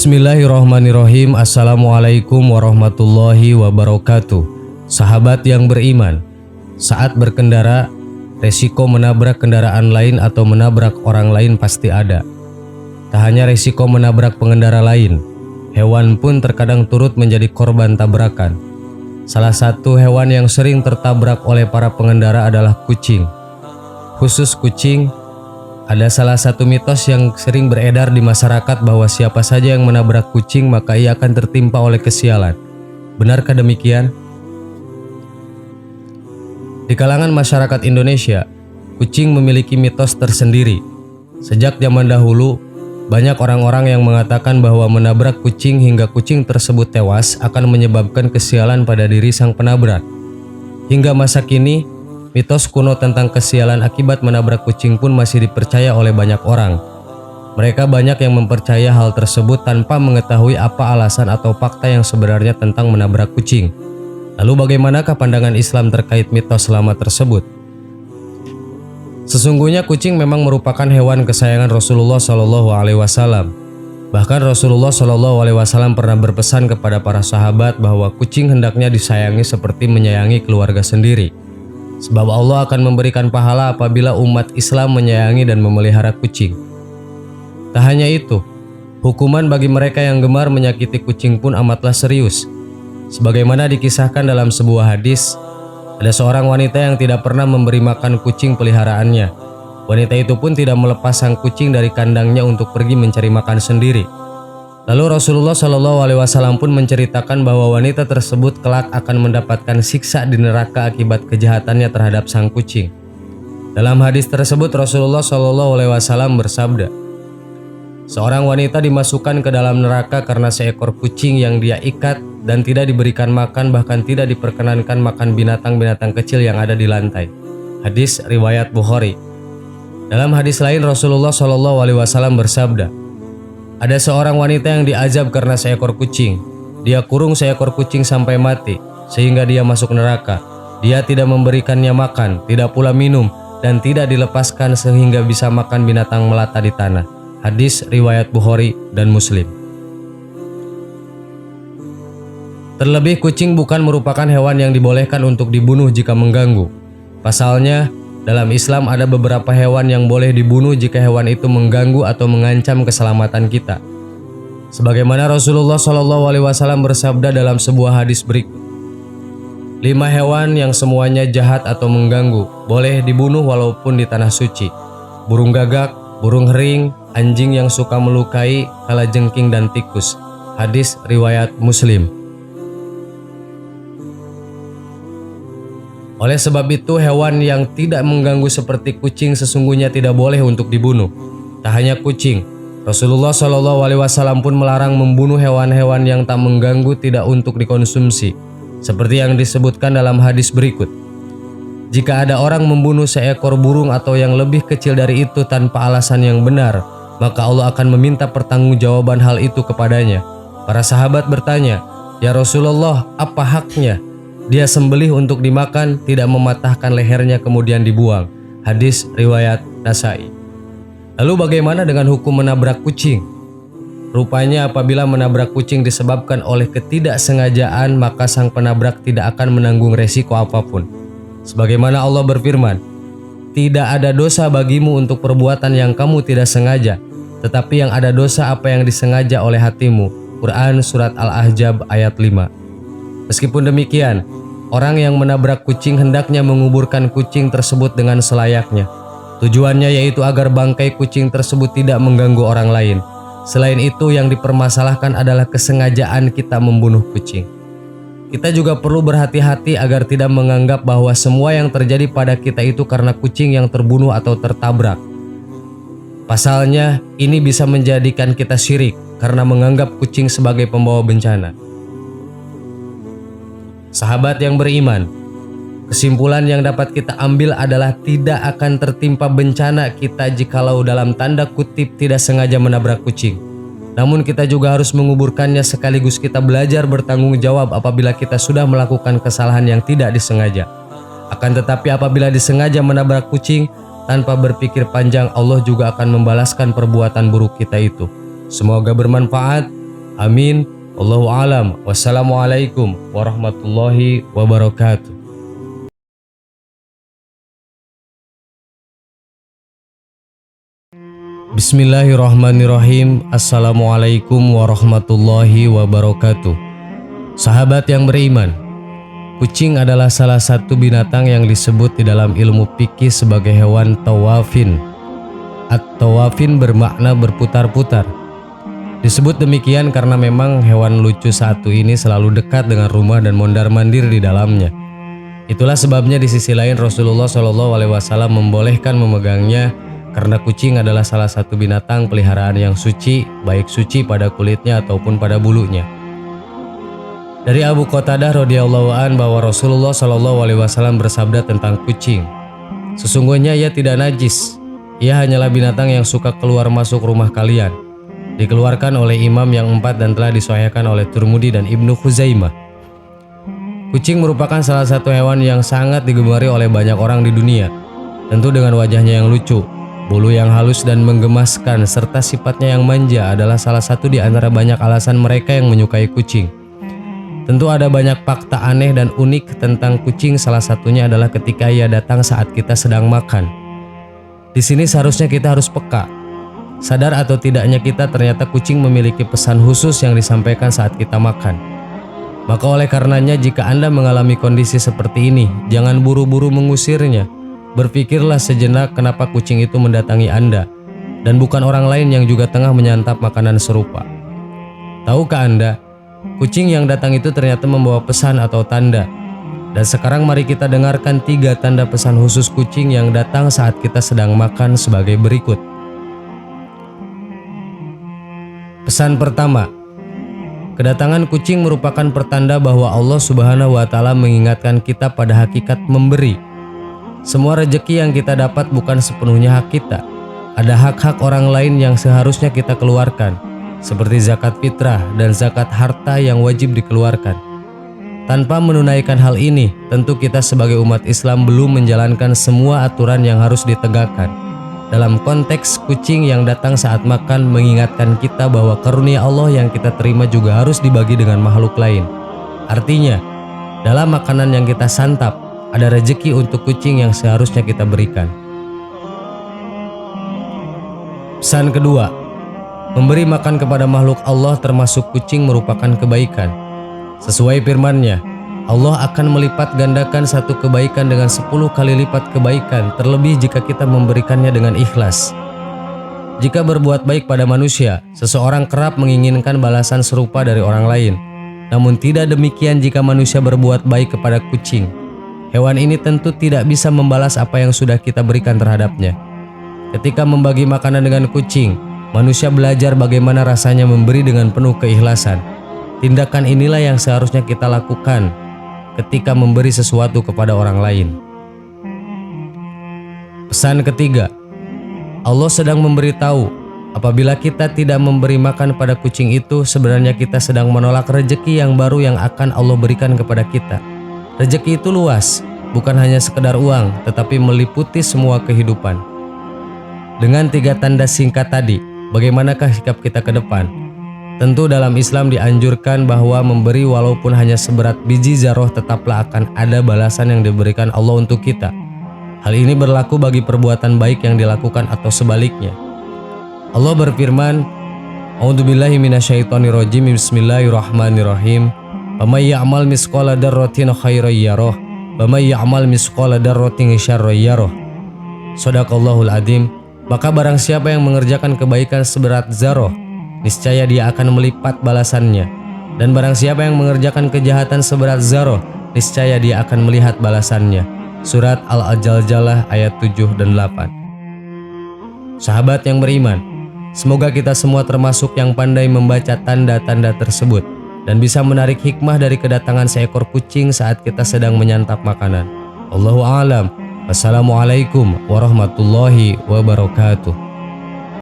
Bismillahirrahmanirrahim. Assalamualaikum warahmatullahi wabarakatuh. Sahabat yang beriman, saat berkendara, resiko menabrak kendaraan lain atau menabrak orang lain pasti ada. Tak hanya resiko menabrak pengendara lain, hewan pun terkadang turut menjadi korban tabrakan. Salah satu hewan yang sering tertabrak oleh para pengendara adalah kucing. Khusus kucing, ada salah satu mitos yang sering beredar di masyarakat bahwa siapa saja yang menabrak kucing maka ia akan tertimpa oleh kesialan. Benarkah demikian? Di kalangan masyarakat Indonesia, kucing memiliki mitos tersendiri. Sejak zaman dahulu, banyak orang-orang yang mengatakan bahwa menabrak kucing hingga kucing tersebut tewas akan menyebabkan kesialan pada diri sang penabrak. Hingga masa kini, mitos kuno tentang kesialan akibat menabrak kucing pun masih dipercaya oleh banyak orang. Mereka banyak yang mempercaya hal tersebut tanpa mengetahui apa alasan atau fakta yang sebenarnya tentang menabrak kucing. Lalu bagaimanakah pandangan Islam terkait mitos lama tersebut? Sesungguhnya kucing memang merupakan hewan kesayangan Rasulullah SAW. Bahkan Rasulullah SAW pernah berpesan kepada para sahabat bahwa kucing hendaknya disayangi seperti menyayangi keluarga sendiri. Sebab Allah akan memberikan pahala apabila umat Islam menyayangi dan memelihara kucing. Tak hanya itu, hukuman bagi mereka yang gemar menyakiti kucing pun amatlah serius. Sebagaimana dikisahkan dalam sebuah hadis, ada seorang wanita yang tidak pernah memberi makan kucing peliharaannya. Wanita itu pun tidak melepas sang kucing dari kandangnya untuk pergi mencari makan sendiri. Lalu Rasulullah SAW pun menceritakan bahwa wanita tersebut kelak akan mendapatkan siksa di neraka akibat kejahatannya terhadap sang kucing. Dalam hadis tersebut Rasulullah SAW bersabda, seorang wanita dimasukkan ke dalam neraka karena seekor kucing yang dia ikat dan tidak diberikan makan, bahkan tidak diperkenankan makan binatang-binatang kecil yang ada di lantai. Hadis riwayat Bukhari. Dalam hadis lain Rasulullah SAW bersabda, ada seorang wanita yang diazab karena seekor kucing. Dia kurung seekor kucing sampai mati, sehingga dia masuk neraka. Dia tidak memberikannya makan, tidak pula minum, dan tidak dilepaskan sehingga bisa makan binatang melata di tanah. Hadis riwayat Bukhari dan Muslim. Terlebih kucing bukan merupakan hewan yang dibolehkan untuk dibunuh jika mengganggu. Pasalnya, dalam Islam ada beberapa hewan yang boleh dibunuh jika hewan itu mengganggu atau mengancam keselamatan kita. Sebagaimana Rasulullah SAW bersabda dalam sebuah hadis berikut, 5 hewan yang semuanya jahat atau mengganggu boleh dibunuh walaupun di tanah suci. Burung gagak, burung hering, anjing yang suka melukai, kalajengking dan tikus. Hadis riwayat Muslim. Oleh sebab itu, hewan yang tidak mengganggu seperti kucing sesungguhnya tidak boleh untuk dibunuh. Tak hanya kucing, Rasulullah SAW pun melarang membunuh hewan-hewan yang tak mengganggu tidak untuk dikonsumsi. Seperti yang disebutkan dalam hadis berikut. Jika ada orang membunuh seekor burung atau yang lebih kecil dari itu tanpa alasan yang benar, maka Allah akan meminta pertanggungjawaban hal itu kepadanya. Para sahabat bertanya, "Ya Rasulullah, apa haknya?" Dia sembelih untuk dimakan, tidak mematahkan lehernya kemudian dibuang. Hadis riwayat Nasai. Lalu bagaimana dengan hukum menabrak kucing? Rupanya apabila menabrak kucing disebabkan oleh ketidaksengajaan, maka sang penabrak tidak akan menanggung resiko apapun. Sebagaimana Allah berfirman, tidak ada dosa bagimu untuk perbuatan yang kamu tidak sengaja, tetapi yang ada dosa apa yang disengaja oleh hatimu. Quran Surat Al-Ahzab ayat 5. Meskipun demikian, orang yang menabrak kucing hendaknya menguburkan kucing tersebut dengan selayaknya. Tujuannya yaitu agar bangkai kucing tersebut tidak mengganggu orang lain. Selain itu, yang dipermasalahkan adalah kesengajaan kita membunuh kucing. Kita juga perlu berhati-hati agar tidak menganggap bahwa semua yang terjadi pada kita itu karena kucing yang terbunuh atau tertabrak. Pasalnya, ini bisa menjadikan kita syirik karena menganggap kucing sebagai pembawa bencana. Sahabat yang beriman, kesimpulan yang dapat kita ambil adalah tidak akan tertimpa bencana kita jikalau dalam tanda kutip tidak sengaja menabrak kucing. Namun kita juga harus menguburkannya sekaligus kita belajar bertanggung jawab apabila kita sudah melakukan kesalahan yang tidak disengaja. Akan tetapi apabila disengaja menabrak kucing, tanpa berpikir panjang Allah juga akan membalaskan perbuatan buruk kita itu. Semoga bermanfaat. Amin. Wallahu alam. Wassalamualaikum warahmatullahi wabarakatuh. Bismillahirrahmanirrahim. Assalamualaikum warahmatullahi wabarakatuh. Sahabat yang beriman, kucing adalah salah satu binatang yang disebut di dalam ilmu fikih sebagai hewan tawafin. At-tawafin bermakna berputar-putar. Disebut demikian karena memang hewan lucu satu ini selalu dekat dengan rumah dan mondar-mandir di dalamnya. Itulah sebabnya di sisi lain Rasulullah SAW membolehkan memegangnya karena kucing adalah salah satu binatang peliharaan yang suci, baik suci pada kulitnya ataupun pada bulunya. Dari Abu Qatadah radhiyallahu an bahwa Rasulullah SAW bersabda tentang kucing, sesungguhnya ia tidak najis, ia hanyalah binatang yang suka keluar masuk rumah kalian. Dikeluarkan oleh imam yang 4 dan telah disahihkan oleh Tirmidzi dan Ibnu Khuzaimah. Kucing merupakan salah satu hewan yang sangat digemari oleh banyak orang di dunia. Tentu dengan wajahnya yang lucu, bulu yang halus dan menggemaskan, serta sifatnya yang manja adalah salah satu di antara banyak alasan mereka yang menyukai kucing. Tentu ada banyak fakta aneh dan unik tentang kucing, salah satunya adalah ketika ia datang saat kita sedang makan. Di sini seharusnya kita harus peka. Sadar atau tidaknya kita ternyata kucing memiliki pesan khusus yang disampaikan saat kita makan. Maka oleh karenanya jika Anda mengalami kondisi seperti ini, jangan buru-buru mengusirnya. Berpikirlah sejenak kenapa kucing itu mendatangi Anda, dan bukan orang lain yang juga tengah menyantap makanan serupa. Tahukah Anda, kucing yang datang itu ternyata membawa pesan atau tanda. Dan sekarang mari kita dengarkan 3 tanda pesan khusus kucing yang datang saat kita sedang makan sebagai berikut. Pesan pertama, kedatangan kucing merupakan pertanda bahwa Allah Subhanahu wa Ta'ala mengingatkan kita pada hakikat memberi. Semua rezeki yang kita dapat bukan sepenuhnya hak kita. Ada hak-hak orang lain yang seharusnya kita keluarkan, seperti zakat fitrah dan zakat harta yang wajib dikeluarkan. Tanpa menunaikan hal ini, tentu kita sebagai umat Islam belum menjalankan semua aturan yang harus ditegakkan. Dalam konteks kucing yang datang saat makan mengingatkan kita bahwa karunia Allah yang kita terima juga harus dibagi dengan makhluk lain. Artinya, dalam makanan yang kita santap, ada rezeki untuk kucing yang seharusnya kita berikan. Pesan kedua, memberi makan kepada makhluk Allah termasuk kucing merupakan kebaikan. Sesuai firman-Nya, Allah akan melipat gandakan satu kebaikan dengan 10 kali lipat kebaikan, terlebih jika kita memberikannya dengan ikhlas. Jika berbuat baik pada manusia, seseorang kerap menginginkan balasan serupa dari orang lain. Namun tidak demikian jika manusia berbuat baik kepada kucing. Hewan ini tentu tidak bisa membalas apa yang sudah kita berikan terhadapnya. Ketika membagi makanan dengan kucing, manusia belajar bagaimana rasanya memberi dengan penuh keikhlasan. Tindakan inilah yang seharusnya kita lakukan ketika memberi sesuatu kepada orang lain. Pesan ketiga, Allah sedang memberitahu apabila kita tidak memberi makan pada kucing itu, sebenarnya kita sedang menolak rezeki yang baru yang akan Allah berikan kepada kita. Rezeki itu luas, bukan hanya sekedar uang, tetapi meliputi semua kehidupan. Dengan 3 tanda singkat tadi, bagaimanakah sikap kita ke depan? Tentu dalam Islam dianjurkan bahwa memberi walaupun hanya seberat biji zarah tetaplah akan ada balasan yang diberikan Allah untuk kita. Hal ini berlaku bagi perbuatan baik yang dilakukan atau sebaliknya. Allah berfirman, A'udzubillahi minasyaitonirrajim, Bismillahirrahmanirrahim. Faman ya'mal misqala dzarratin khairan yarah, wa may ya'mal misqala dzarratin syarran yarah. Shadaqallahul adzim. Maka barang siapa yang mengerjakan kebaikan seberat zarah, niscaya dia akan melipat balasannya. Dan barang siapa yang mengerjakan kejahatan seberat zarah, niscaya dia akan melihat balasannya. Surat Al-Jaljalah ayat 7 dan 8. Sahabat yang beriman, semoga kita semua termasuk yang pandai membaca tanda-tanda tersebut dan bisa menarik hikmah dari kedatangan seekor kucing saat kita sedang menyantap makanan. Allahu a'lam. Wassalamualaikum warahmatullahi wabarakatuh.